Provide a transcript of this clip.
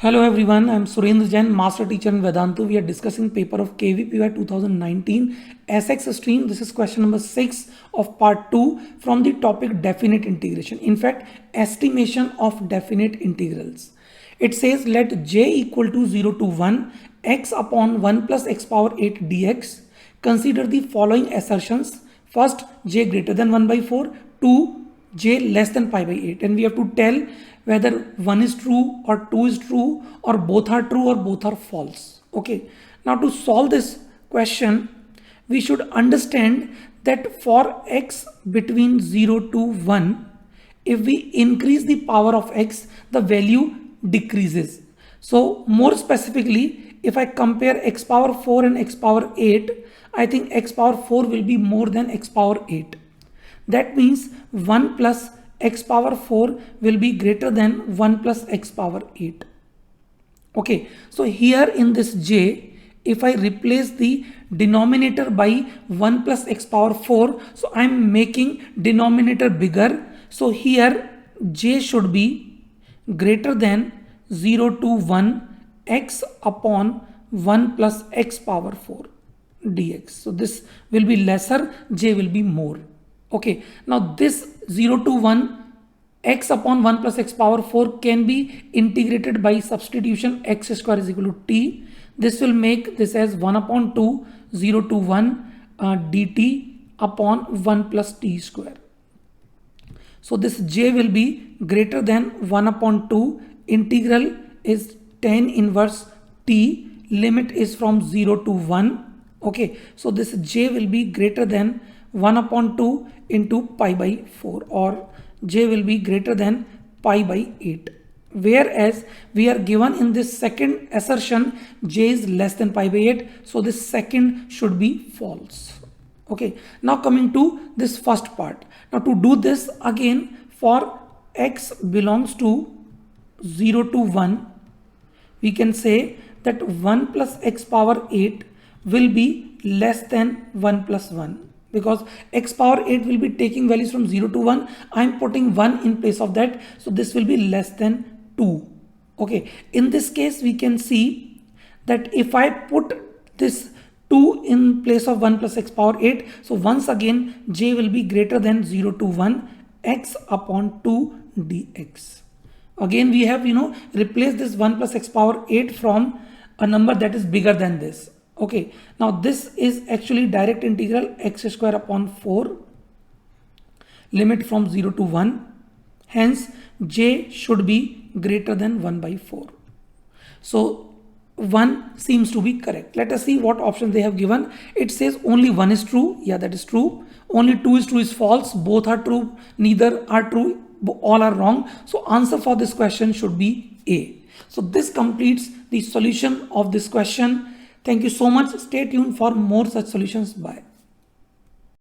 Hello everyone, I am Surendra Jain, Master Teacher in Vedantu. We are discussing paper of KVPY 2019 SX stream. This is question number 6 of part 2 from the topic definite integration. In fact, estimation of definite integrals. It says let j equal to 0 to 1 x upon 1 plus x power 8 dx. Consider the following assertions. First, j greater than 1 by 4. 2, j less than pi by 8. And we have to tell whether 1 is true or 2 is true or both are true or both are false. Okay. Now to solve this question, we should understand that for x between 0 to 1, if we increase the power of x, the value decreases. So more specifically, if I compare x power 4 and x power 8, I think x power 4 will be more than x power 8. That means 1 plus x power 4 will be greater than 1 plus x power 8. Okay, so here in this j, if I replace the denominator by 1 plus x power 4, so I am making denominator bigger. So here j should be greater than 0 to 1 x upon 1 plus x power 4 dx. So this will be lesser, j will be more. Okay, now this 0 to 1 x upon 1 plus x power 4 can be integrated by substitution x square is equal to t. This will make this as 1 upon 2 0 to 1 dt upon 1 plus t square. So this j will be greater than 1 upon 2. Integral is tan inverse t. Limit is from 0 to 1. Okay, so this j will be greater than 1 upon 2 into pi by 4, or j will be greater than pi by 8. Whereas we are given in this second assertion j is less than pi by 8. So this second should be false. Okay, now coming to this first part. Now to do this again, for x belongs to 0 to 1, we can say that 1 plus x power 8 will be less than 1 plus 1. Because x power 8 will be taking values from 0 to 1. I am putting 1 in place of that. So this will be less than 2. Okay. In this case, we can see that if I put this 2 in place of 1 plus x power 8. So once again, j will be greater than 0 to 1 x upon 2 dx. Again, we have, replaced this 1 plus x power 8 from a number that is bigger than this. Okay, now this is actually direct integral x square upon 4, limit from 0 to 1. Hence, j should be greater than 1 by 4. So 1 seems to be correct. Let us see what options they have given. It says only 1 is true. Yeah, that is true. Only 2 is true is false. Both are true. Neither are true. All are wrong. So answer for this question should be A. So this completes the solution of this question. Thank you so much. Stay tuned for more such solutions. Bye.